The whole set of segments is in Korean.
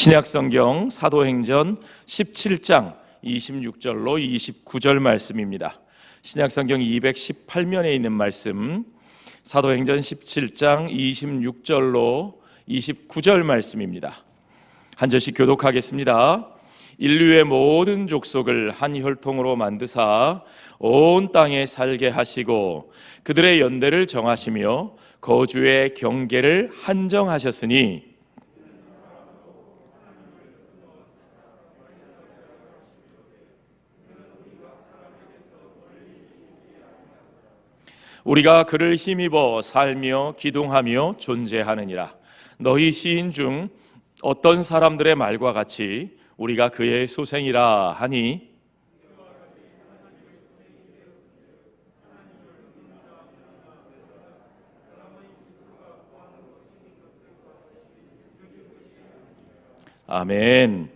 신약성경 사도행전 17장 26절로 29절 말씀입니다. 신약성경 218면에 있는 말씀, 사도행전 17장 26절로 29절 말씀입니다. 한 절씩 교독하겠습니다. 인류의 모든 족속을 한 혈통으로 만드사 온 땅에 살게 하시고 그들의 연대를 정하시며 거주의 경계를 한정하셨으니 우리가 그를 힘입어 살며 기동하며 존재하느니라. 너희 시인 중 어떤 사람들의 말과 같이 우리가 그의 소생이라 하니 아멘.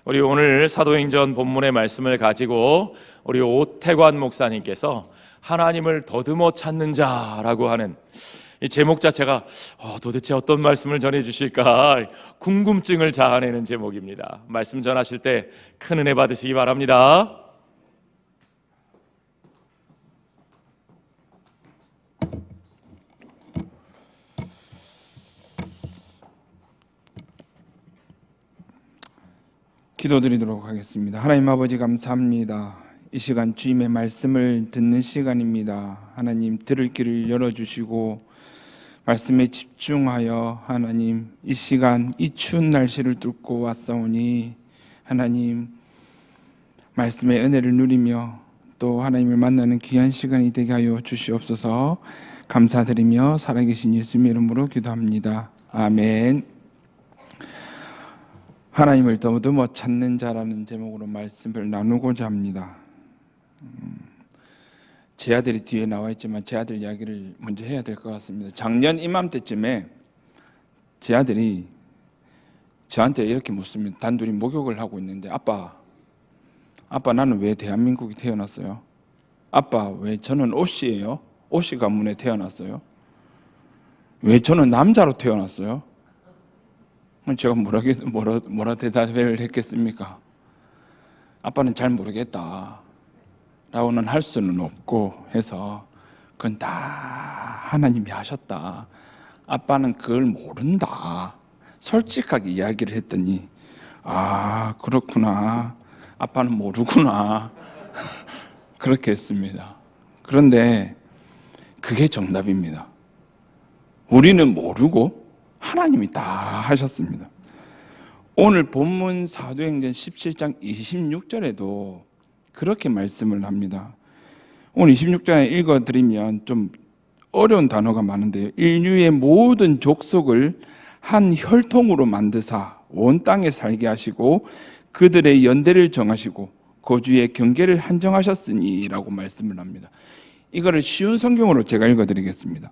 우리 오늘 사도행전 본문의 말씀을 가지고 우리 오태관 목사님께서 하나님을 더듬어 찾는 자라고 하는 이 제목 자체가 도대체 어떤 말씀을 전해주실까 궁금증을 자아내는 제목입니다. 말씀 전하실 때 큰 은혜 받으시기 바랍니다. 기도드리도록 하겠습니다. 하나님 아버지 감사합니다. 이 시간 주님의 말씀을 듣는 시간입니다. 하나님 들을 길을 열어주시고 말씀에 집중하여 하나님 이 시간 이 추운 날씨를 뚫고 왔사오니 하나님 말씀의 은혜를 누리며 또 하나님을 만나는 귀한 시간이 되게 하여 주시옵소서. 감사드리며 살아계신 예수님의 이름으로 기도합니다. 아멘. 하나님을 더듬어 찾는 자라는 제목으로 말씀을 나누고자 합니다. 제 아들이 뒤에 나와 있지만 제 아들 이야기를 먼저 해야 될 것 같습니다. 작년 이맘때쯤에 제 아들이 저한테 이렇게 묻습니다. 단둘이 목욕을 하고 있는데 아빠 나는 왜 대한민국에 태어났어요? 아빠 왜 저는 오씨예요? 오씨 가문에 태어났어요? 왜 저는 남자로 태어났어요? 제가 뭐라 대답을 했겠습니까? 아빠는 잘 모르겠다 라고는 할 수는 없고 해서 그건 다 하나님이 하셨다. 아빠는 그걸 모른다. 솔직하게 이야기를 했더니 그렇구나. 아빠는 모르구나. 그렇게 했습니다. 그런데 그게 정답입니다. 우리는 모르고 하나님이 다 하셨습니다. 오늘 본문 사도행전 17장 26절에도 그렇게 말씀을 합니다. 오늘 26절에 읽어드리면 좀 어려운 단어가 많은데요. 인류의 모든 족속을 한 혈통으로 만드사 온 땅에 살게 하시고 그들의 연대를 정하시고 거주의 경계를 한정하셨으니 라고 말씀을 합니다. 이거를 쉬운 성경으로 제가 읽어드리겠습니다.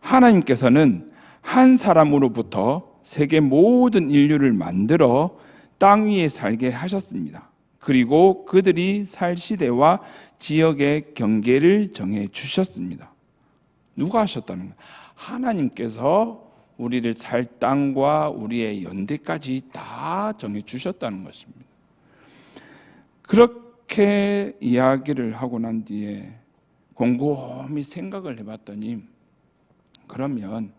하나님께서는 한 사람으로부터 세계 모든 인류를 만들어 땅 위에 살게 하셨습니다. 그리고 그들이 살 시대와 지역의 경계를 정해 주셨습니다. 누가 하셨다는 거예요? 하나님께서 우리를 살 땅과 우리의 연대까지 다 정해 주셨다는 것입니다. 그렇게 이야기를 하고 난 뒤에 곰곰이 생각을 해봤더니 그러면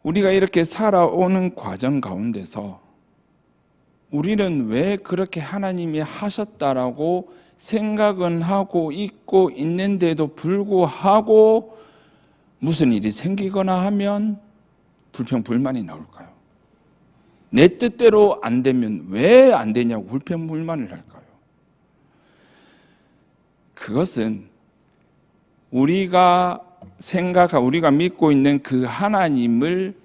우리가 이렇게 살아오는 과정 가운데서 우리는 왜 그렇게 하나님이 하셨다라고 생각은 하고 있고 있는데도 불구하고 무슨 일이 생기거나 하면 불평불만이 나올까요? 내 뜻대로 안 되면 왜 안 되냐고 불평불만을 할까요? 그것은 우리가 믿고 있는 그 하나님을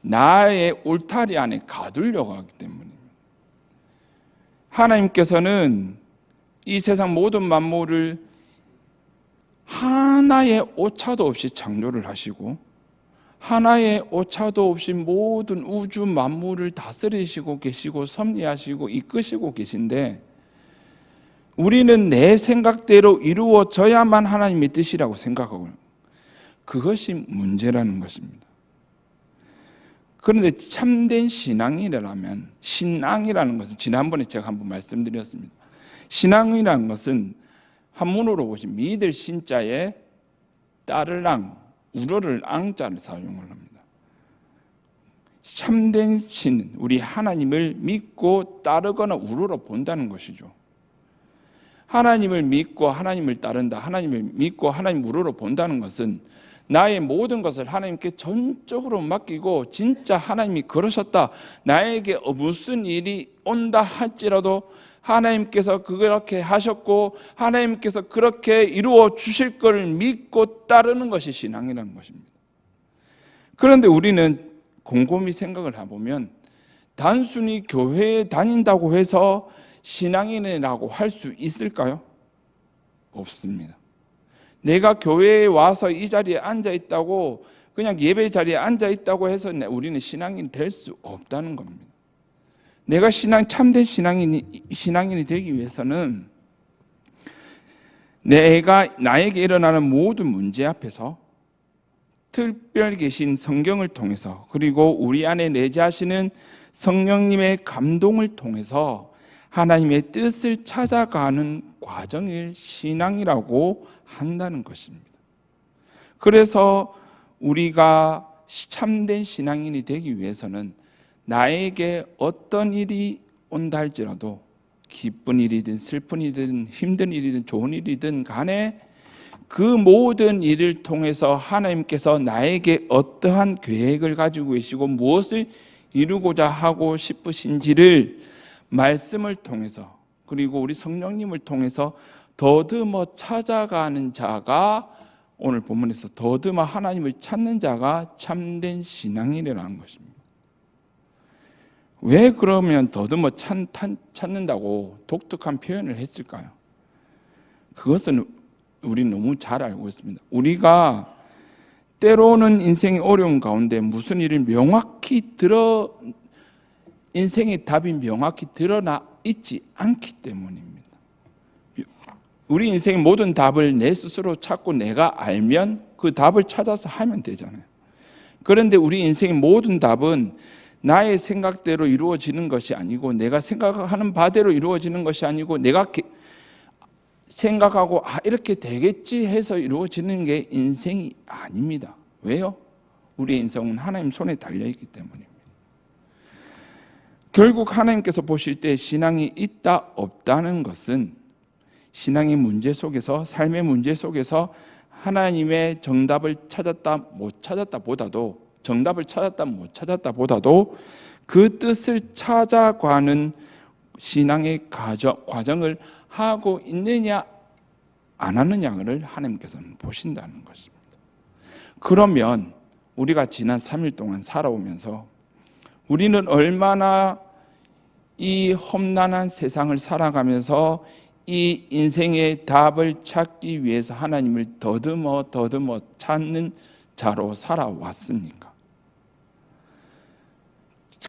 나의 울타리 안에 가두려고 하기 때문입니다. 하나님께서는 이 세상 모든 만물을 하나의 오차도 없이 창조를 하시고 하나의 오차도 없이 모든 우주 만물을 다스리시고 계시고 섭리하시고 이끄시고 계신데 우리는 내 생각대로 이루어져야만 하나님의 뜻이라고 생각하고 그것이 문제라는 것입니다. 그런데 참된 신앙이라면, 신앙이라는 것은 지난번에 제가 한번 말씀드렸습니다. 신앙이라는 것은 한문으로 보시면 믿을 신자에 따르랑, 우러를 앙자를 사용을 합니다. 참된 신은 우리 하나님을 믿고 따르거나 우러러 본다는 것이죠. 하나님을 믿고 하나님을 따른다, 하나님을 믿고 하나님 우러러 본다는 것은 나의 모든 것을 하나님께 전적으로 맡기고, 진짜 하나님이 그러셨다, 나에게 무슨 일이 온다 할지라도 하나님께서 그렇게 하셨고 하나님께서 그렇게 이루어 주실 것을 믿고 따르는 것이 신앙이라는 것입니다. 그런데 우리는 곰곰이 생각을 해보면 단순히 교회에 다닌다고 해서 신앙인이라고 할 수 있을까요? 없습니다. 내가 교회에 와서 이 자리에 앉아 있다고, 그냥 예배 자리에 앉아 있다고 해서 우리는 신앙인이 될 수 없다는 겁니다. 내가 참된 신앙인이 되기 위해서는 나에게 일어나는 모든 문제 앞에서 특별 계신 성경을 통해서, 그리고 우리 안에 내재하시는 성령님의 감동을 통해서 하나님의 뜻을 찾아가는 과정을 신앙이라고 한다는 것입니다. 그래서 우리가 참된 신앙인이 되기 위해서는 나에게 어떤 일이 온다 할지라도, 기쁜 일이든 슬픈 일이든 힘든 일이든 좋은 일이든 간에 그 모든 일을 통해서 하나님께서 나에게 어떠한 계획을 가지고 계시고 무엇을 이루고자 하고 싶으신지를 말씀을 통해서, 그리고 우리 성령님을 통해서 더듬어 찾아가는 자가, 오늘 본문에서 더듬어 하나님을 찾는 자가 참된 신앙인이라는 것입니다. 왜 그러면 더듬어 찾는다고 독특한 표현을 했을까요? 그것은 우리는 너무 잘 알고 있습니다. 우리가 때로는 인생의 어려운 가운데 무슨 일을 인생의 답이 명확히 드러나 있지 않기 때문입니다. 우리 인생의 모든 답을 내 스스로 찾고 내가 알면 그 답을 찾아서 하면 되잖아요. 그런데 우리 인생의 모든 답은 나의 생각대로 이루어지는 것이 아니고, 내가 생각하는 바대로 이루어지는 것이 아니고, 내가 생각하고 이렇게 되겠지 해서 이루어지는 게 인생이 아닙니다. 왜요? 우리의 인생은 하나님 손에 달려있기 때문입니다. 결국 하나님께서 보실 때 신앙이 있다 없다는 것은 신앙의 문제 속에서, 삶의 문제 속에서 하나님의 정답을 찾았다 못 찾았다 보다도, 정답을 찾았다 못 찾았다 보다도 그 뜻을 찾아가는 신앙의 과정을 하고 있느냐 안 하느냐를 하나님께서는 보신다는 것입니다. 그러면 우리가 지난 3일 동안 살아오면서 우리는 얼마나 이 험난한 세상을 살아가면서 이 인생의 답을 찾기 위해서 하나님을 더듬어 찾는 자로 살아왔습니까?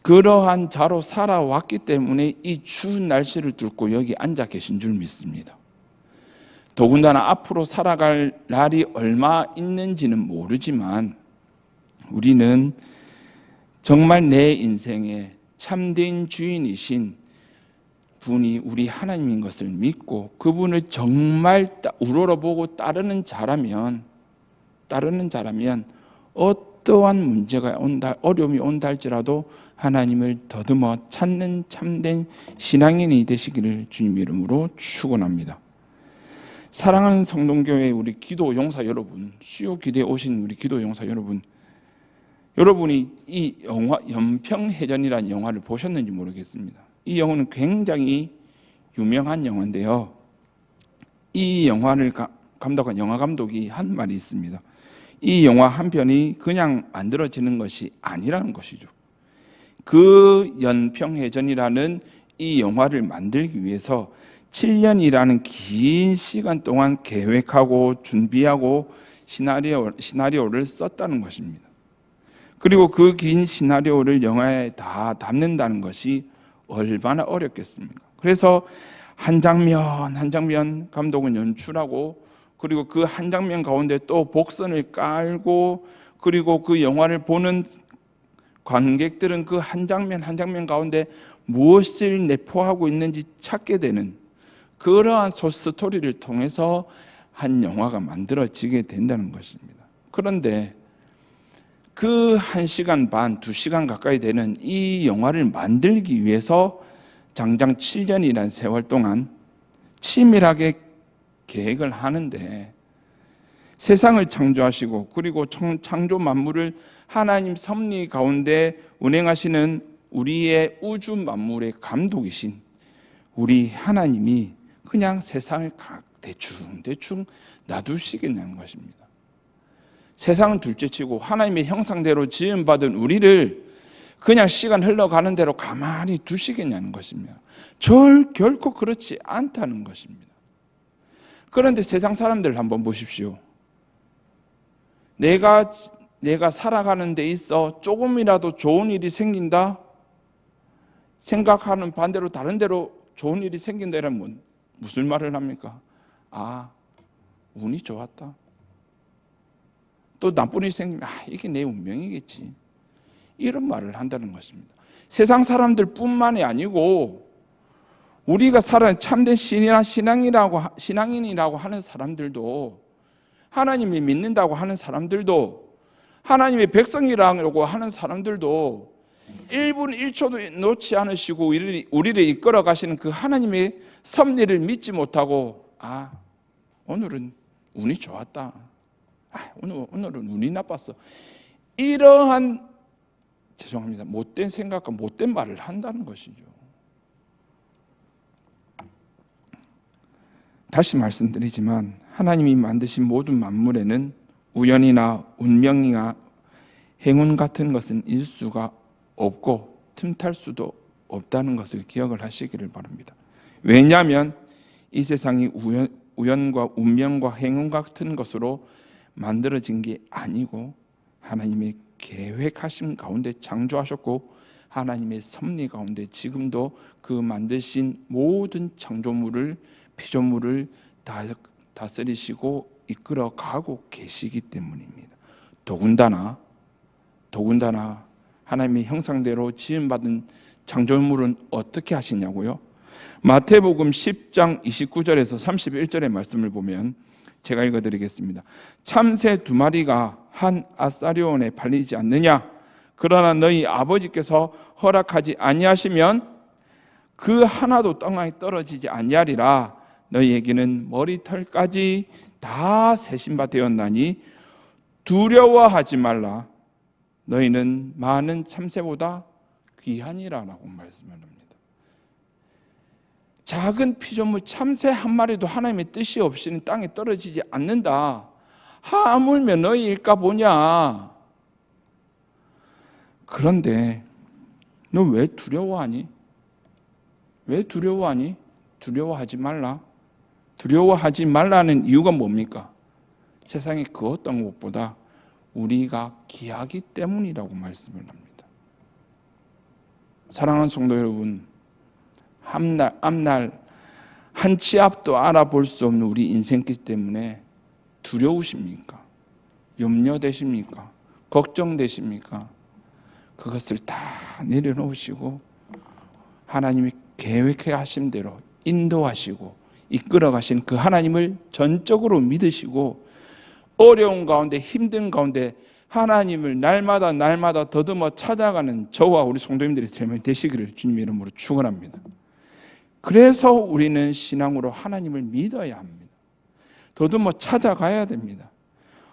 그러한 자로 살아왔기 때문에 이 추운 날씨를 뚫고 여기 앉아 계신 줄 믿습니다. 더군다나 앞으로 살아갈 날이 얼마 있는지는 모르지만 우리는 정말 내 인생의 참된 주인이신 분이 우리 하나님인 것을 믿고 그분을 정말 우러러보고 따르는 자라면 어떠한 문제가 온다, 어려움이 온다 할지라도 하나님을 더듬어 찾는 참된 신앙인이 되시기를 주님 이름으로 축원합니다. 사랑하는 성동교회 우리 기도 용사 여러분, 수요 기도에 오신 우리 기도 용사 여러분, 여러분이 이 영화 연평해전이라는 영화를 보셨는지 모르겠습니다. 이 영화는 굉장히 유명한 영화인데요. 이 영화를 감독한 영화 감독이 한 말이 있습니다. 이 영화 한 편이 그냥 만들어지는 것이 아니라는 것이죠. 그 연평해전이라는 이 영화를 만들기 위해서 7년이라는 긴 시간 동안 계획하고 준비하고 시나리오를 썼다는 것입니다. 그리고 그 긴 시나리오를 영화에 다 담는다는 것이 얼마나 어렵겠습니까? 그래서 한 장면 한 장면 감독은 연출하고, 그리고 그 한 장면 가운데 또 복선을 깔고, 그리고 그 영화를 보는 관객들은 그 한 장면 한 장면 가운데 무엇을 내포하고 있는지 찾게 되는 그러한 스토리를 통해서 한 영화가 만들어지게 된다는 것입니다. 그런데 그 1시간 반, 2시간 가까이 되는 이 영화를 만들기 위해서 장장 7년이라는 세월 동안 치밀하게 계획을 하는데, 세상을 창조하시고 그리고 창조 만물을 하나님 섭리 가운데 운행하시는 우리의 우주 만물의 감독이신 우리 하나님이 그냥 세상을 대충 놔두시겠냐는 것입니다. 세상은 둘째치고 하나님의 형상대로 지음받은 우리를 그냥 시간 흘러가는 대로 가만히 두시겠냐는 것입니다. 결코 그렇지 않다는 것입니다. 그런데 세상 사람들 한번 보십시오. 내가 살아가는 데 있어 조금이라도 좋은 일이 생긴다, 생각하는 반대로 다른 데로 좋은 일이 생긴다 이러면 무슨 말을 합니까? 아, 운이 좋았다. 또 나쁜 일이 생기면 이게 내 운명이겠지, 이런 말을 한다는 것입니다. 세상 사람들뿐만이 아니고 우리가 살아가는 참된 신앙인이라고 하는 사람들도, 하나님이 믿는다고 하는 사람들도, 하나님의 백성이라고 하는 사람들도 1분 1초도 놓지 않으시고 우리를 이끌어 가시는 그 하나님의 섭리를 믿지 못하고 오늘은 운이 좋았다, 오늘은 운이 나빴어, 이러한 죄송합니다, 못된 생각과 못된 말을 한다는 것이죠. 다시 말씀드리지만 하나님이 만드신 모든 만물에는 우연이나 운명이나 행운 같은 것은 일수가 없고 틈탈 수도 없다는 것을 기억을 하시기를 바랍니다. 왜냐하면 이 세상이 우연과 운명과 행운 같은 것으로 만들어진 게 아니고 하나님의 계획하심 가운데 창조하셨고, 하나님의 섭리 가운데 지금도 그 만드신 모든 창조물을, 피조물을 다스리시고 이끌어가고 계시기 때문입니다. 더군다나 하나님의 형상대로 지음받은 창조물은 어떻게 하시냐고요? 마태복음 10장 29절에서 31절의 말씀을 보면 제가 읽어드리겠습니다. 참새 2마리가 한 아사리온에 팔리지 않느냐? 그러나 너희 아버지께서 허락하지 아니하시면 그 하나도 땅에 떨어지지 아니하리라. 너희에게는 머리털까지 다 세신 바 되었나니 두려워하지 말라. 너희는 많은 참새보다 귀하니라라고 말씀을 합니다. 작은 피조물 참새 한 마리도 하나님의 뜻이 없이는 땅에 떨어지지 않는다. 하물며 너희일까 보냐. 그런데 너 왜 두려워하니? 왜 두려워하니? 두려워하지 말라. 두려워하지 말라는 이유가 뭡니까? 세상의 그 어떤 것보다 우리가 귀하기 때문이라고 말씀을 합니다. 사랑하는 성도 여러분, 앞날 한 치 앞도 알아볼 수 없는 우리 인생길 때문에 두려우십니까? 염려되십니까? 걱정되십니까? 그것을 다 내려놓으시고 하나님이 계획해 하신 대로 인도하시고 이끌어 가신 그 하나님을 전적으로 믿으시고 어려운 가운데 힘든 가운데 하나님을 날마다 더듬어 찾아가는 저와 우리 성도님들의 삶이 되시기를 주님의 이름으로 축원합니다. 그래서 우리는 신앙으로 하나님을 믿어야 합니다. 더듬어 찾아가야 됩니다.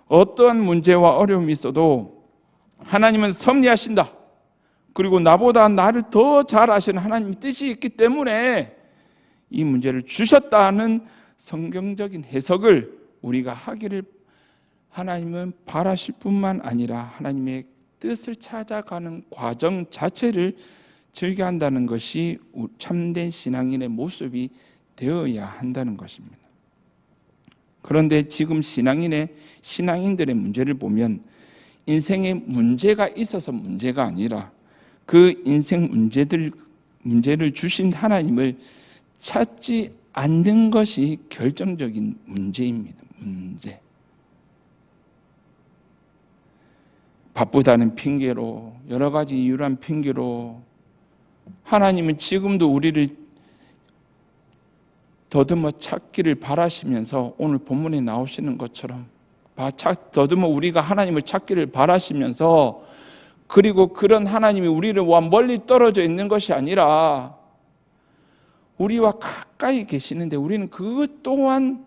어떠한 문제와 어려움이 있어도 하나님은 섭리하신다. 그리고 나보다 나를 더 잘 아시는 하나님의 뜻이 있기 때문에 이 문제를 주셨다는 성경적인 해석을 우리가 하기를 하나님은 바라실 뿐만 아니라 하나님의 뜻을 찾아가는 과정 자체를 즐겨한다는 것이 참된 신앙인의 모습이 되어야 한다는 것입니다. 그런데 지금 신앙인들의 문제를 보면 인생에 문제가 있어서 문제가 아니라 그 인생 문제를 주신 하나님을 찾지 않는 것이 결정적인 문제입니다. 문제. 바쁘다는 핑계로, 여러 가지 이유란 핑계로 하나님은 지금도 우리를 더듬어 찾기를 바라시면서 오늘 본문에 나오시는 것처럼 더듬어 우리가 하나님을 찾기를 바라시면서, 그리고 그런 하나님이 우리를 멀리 떨어져 있는 것이 아니라 우리와 가까이 계시는데 우리는 그것 또한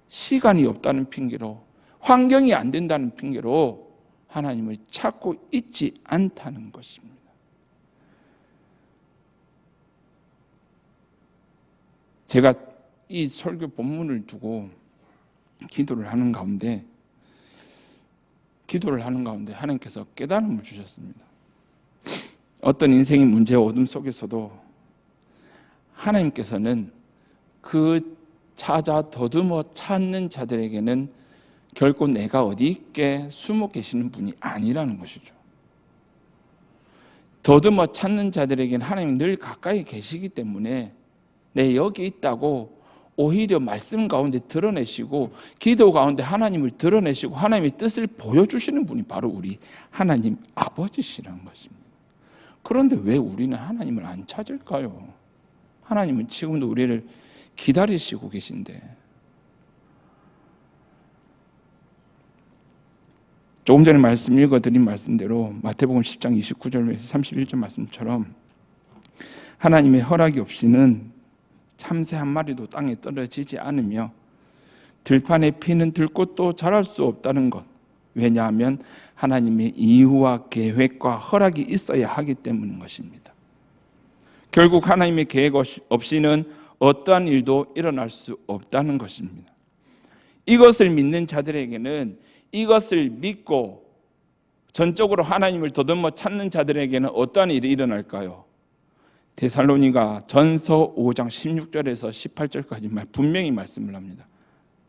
시간이 없다는 핑계로, 환경이 안 된다는 핑계로 하나님을 찾고 있지 않다는 것입니다. 제가 이 설교 본문을 두고 기도를 하는 가운데 하나님께서 깨달음을 주셨습니다. 어떤 인생의 문제와 어둠 속에서도 하나님께서는 그 더듬어 찾는 자들에게는 결코 내가 어디 있게 숨어 계시는 분이 아니라는 것이죠. 더듬어 찾는 자들에게는 하나님이 늘 가까이 계시기 때문에 내 여기 있다고 오히려 말씀 가운데 드러내시고 기도 가운데 하나님을 드러내시고 하나님의 뜻을 보여주시는 분이 바로 우리 하나님 아버지시라는 것입니다. 그런데 왜 우리는 하나님을 안 찾을까요? 하나님은 지금도 우리를 기다리시고 계신데, 조금 전에 읽어드린 말씀대로 마태복음 10장 29절에서 31절 말씀처럼 하나님의 허락이 없이는 참새 한 마리도 땅에 떨어지지 않으며 들판에 피는 들꽃도 자랄 수 없다는 것. 왜냐하면 하나님의 이유와 계획과 허락이 있어야 하기 때문인 것입니다. 결국 하나님의 계획 없이는 어떠한 일도 일어날 수 없다는 것입니다. 이것을 믿는 자들에게는, 이것을 믿고 전적으로 하나님을 더듬어 찾는 자들에게는 어떠한 일이 일어날까요? 데살로니가 전서 5장 16절에서 18절까지 분명히 말씀을 합니다.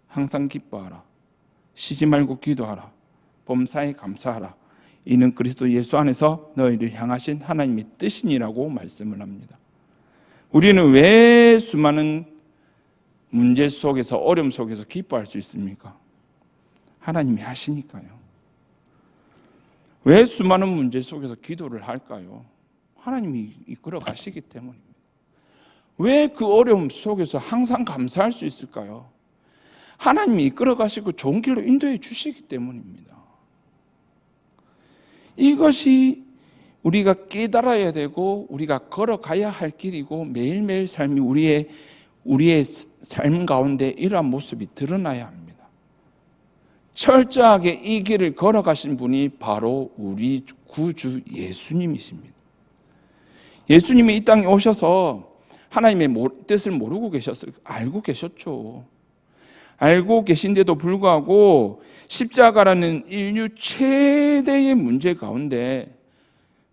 항상 기뻐하라. 쉬지 말고 기도하라. 범사에 감사하라. 이는 그리스도 예수 안에서 너희를 향하신 하나님의 뜻이니라고 말씀을 합니다. 우리는 왜 수많은 문제 속에서, 어려움 속에서 기뻐할 수 있습니까? 하나님이 하시니까요. 왜 수많은 문제 속에서 기도를 할까요? 하나님이 이끌어 가시기 때문입니다. 왜 그 어려움 속에서 항상 감사할 수 있을까요? 하나님이 이끌어 가시고 좋은 길로 인도해 주시기 때문입니다. 이것이 우리가 깨달아야 되고 우리가 걸어가야 할 길이고, 매일매일 삶이 우리의 삶 가운데 이러한 모습이 드러나야 합니다. 철저하게 이 길을 걸어가신 분이 바로 우리 구주 예수님이십니다. 예수님이 이 땅에 오셔서 하나님의 뜻을 모르고 알고 계셨죠. 알고 계신데도 불구하고 십자가라는 인류 최대의 문제 가운데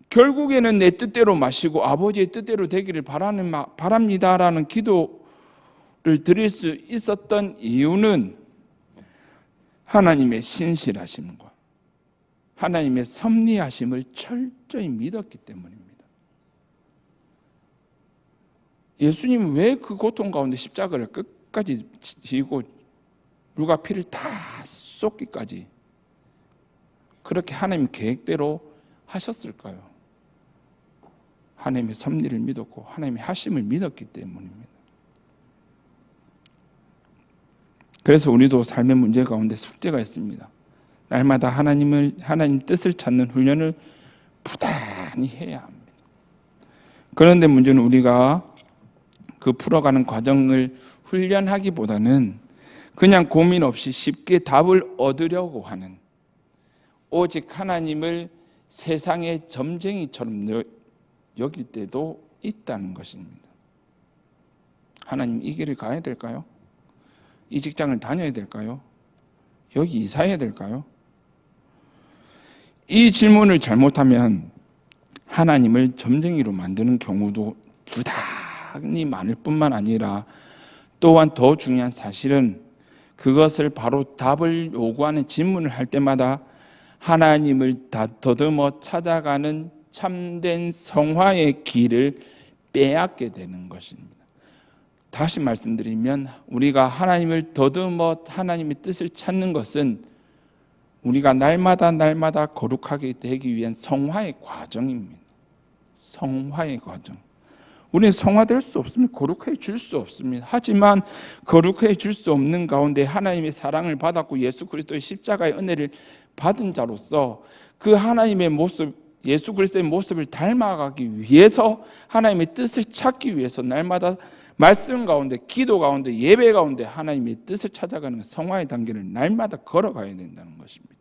결국에는 내 뜻대로 마시고 아버지의 뜻대로 되기를 바랍니다라는 기도를 드릴 수 있었던 이유는 하나님의 신실하심과 하나님의 섭리하심을 철저히 믿었기 때문입니다. 예수님은 왜 그 고통 가운데 십자가를 끝까지 지고 물과 피를 다 쏟기까지 그렇게 하나님 계획대로 하셨을까요? 하나님의 섭리를 믿었고 하나님의 하심을 믿었기 때문입니다. 그래서 우리도 삶의 문제 가운데 숙제가 있습니다. 날마다 하나님 뜻을 찾는 훈련을 부단히 해야 합니다. 그런데 문제는 우리가 그 풀어가는 과정을 훈련하기보다는 그냥 고민 없이 쉽게 답을 얻으려고 하는, 오직 하나님을 세상의 점쟁이처럼 여길 때도 있다는 것입니다. 하나님, 이 길을 가야 될까요? 이 직장을 다녀야 될까요? 여기 이사해야 될까요? 이 질문을 잘못하면 하나님을 점쟁이로 만드는 경우도 부단히 많을 뿐만 아니라, 또한 더 중요한 사실은 그것을 바로 답을 요구하는 질문을 할 때마다 하나님을 더듬어 찾아가는 참된 성화의 길을 빼앗게 되는 것입니다. 다시 말씀드리면, 우리가 하나님을 더듬어 하나님의 뜻을 찾는 것은 우리가 날마다 거룩하게 되기 위한 성화의 과정입니다. 성화의 과정. 우리는 성화될 수 없습니다. 거룩해질 수 없습니다. 하지만 거룩해질 수 없는 가운데 하나님의 사랑을 받았고 예수 그리스도의 십자가의 은혜를 받은 자로서 그 하나님의 모습, 예수 그리스도의 모습을 닮아가기 위해서 하나님의 뜻을 찾기 위해서 날마다 말씀 가운데, 기도 가운데, 예배 가운데 하나님의 뜻을 찾아가는 성화의 단계를 날마다 걸어가야 된다는 것입니다.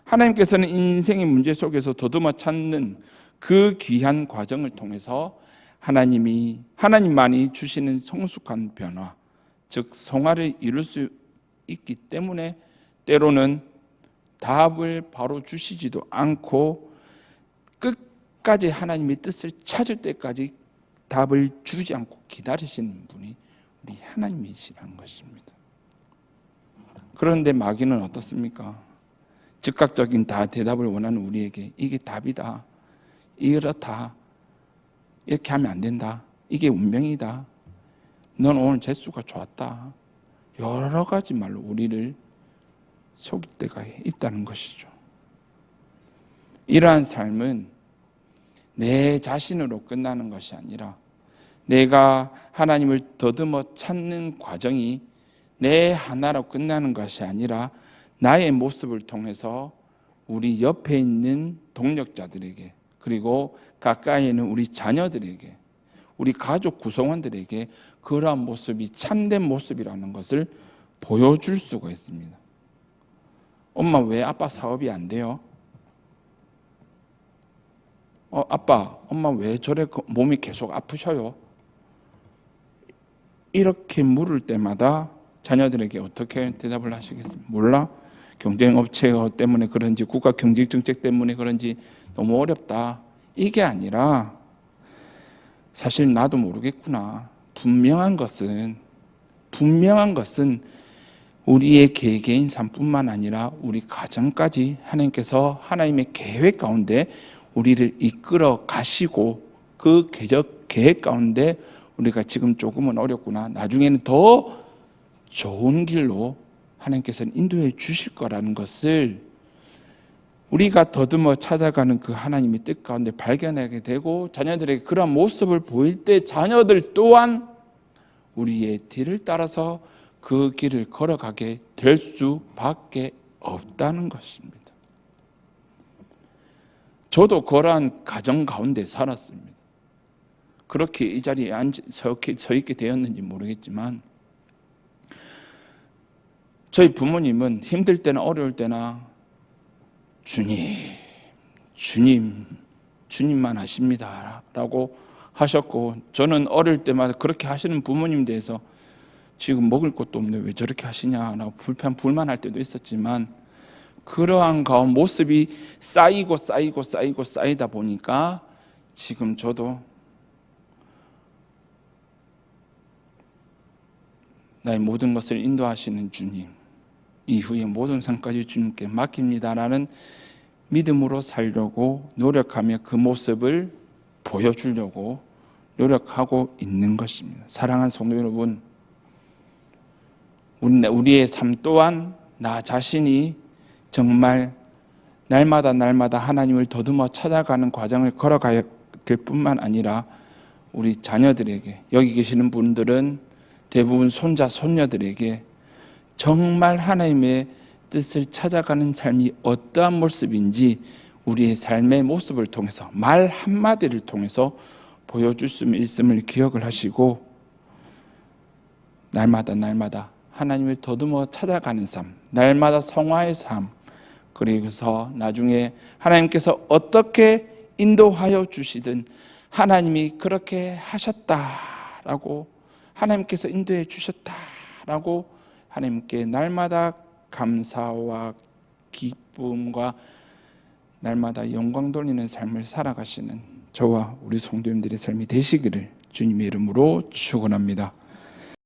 하나님께서는 인생의 문제 속에서 더듬어 찾는 그 귀한 과정을 통해서 하나님만이 주시는 성숙한 변화, 즉 성화를 이룰 수 있기 때문에 때로는 답을 바로 주시지도 않고 끝까지 하나님의 뜻을 찾을 때까지 답을 주지 않고 기다리시는 분이 우리 하나님이시라는 것입니다. 그런데 마귀는 어떻습니까? 즉각적인 대답을 원하는 우리에게 이게 답이다, 이렇다, 이렇게 하면 안 된다, 이게 운명이다, 넌 오늘 재수가 좋았다, 여러 가지 말로 우리를 속일 때가 있다는 것이죠. 이러한 삶은 내 자신으로 끝나는 것이 아니라 내가 하나님을 더듬어 찾는 과정이 내 하나로 끝나는 것이 아니라 나의 모습을 통해서 우리 옆에 있는 동력자들에게, 그리고 가까이 있는 우리 자녀들에게, 우리 가족 구성원들에게 그러한 모습이 참된 모습이라는 것을 보여줄 수가 있습니다. 엄마, 왜 아빠 사업이 안 돼요? 아빠, 엄마 왜 저래 몸이 계속 아프셔요? 이렇게 물을 때마다 자녀들에게 어떻게 대답을 하시겠습니까? 몰라? 경쟁업체 때문에 그런지, 국가 경쟁정책 때문에 그런지 너무 어렵다, 이게 아니라 사실 나도 모르겠구나. 분명한 것은 우리의 개개인 삶뿐만 아니라 우리 가정까지 하나님께서 하나님의 계획 가운데 우리를 이끌어 가시고 그 계획 가운데 우리가 지금 조금은 어렵구나, 나중에는 더 좋은 길로 하나님께서는 인도해 주실 거라는 것을 우리가 더듬어 찾아가는 그 하나님의 뜻 가운데 발견하게 되고, 자녀들에게 그런 모습을 보일 때 자녀들 또한 우리의 뒤를 따라서 그 길을 걸어가게 될 수밖에 없다는 것입니다. 저도 그러한 가정 가운데 살았습니다. 그렇게 이 자리에 서 있게 되었는지 모르겠지만 저희 부모님은 힘들 때나 어려울 때나 주님만 하십니다 라고 하셨고, 저는 어릴 때마다 그렇게 하시는 부모님 대해서 지금 먹을 것도 없는데 왜 저렇게 하시냐라고 불만할 때도 있었지만, 그러한 가운 모습이 쌓이다 보니까 지금 저도 나의 모든 것을 인도하시는 주님, 이후의 모든 삶까지 주님께 맡깁니다라는 믿음으로 살려고 노력하며 그 모습을 보여주려고 노력하고 있는 것입니다. 사랑하는 성도 여러분, 우리의 삶 또한 나 자신이 정말 날마다 하나님을 더듬어 찾아가는 과정을 걸어가야 될 뿐만 아니라 우리 자녀들에게, 여기 계시는 분들은 대부분 손자, 손녀들에게 정말 하나님의 뜻을 찾아가는 삶이 어떠한 모습인지 우리의 삶의 모습을 통해서, 말 한마디를 통해서 보여줄 수 있음을 기억을 하시고, 날마다 하나님을 더듬어 찾아가는 삶, 날마다 성화의 삶, 그리고서 나중에 하나님께서 어떻게 인도하여 주시든 하나님이 그렇게 하셨다라고, 하나님께서 인도해 주셨다라고 하나님께 날마다 감사와 기쁨과 날마다 영광 돌리는 삶을 살아가시는 저와 우리 성도님들의 삶이 되시기를 주님의 이름으로 축원합니다.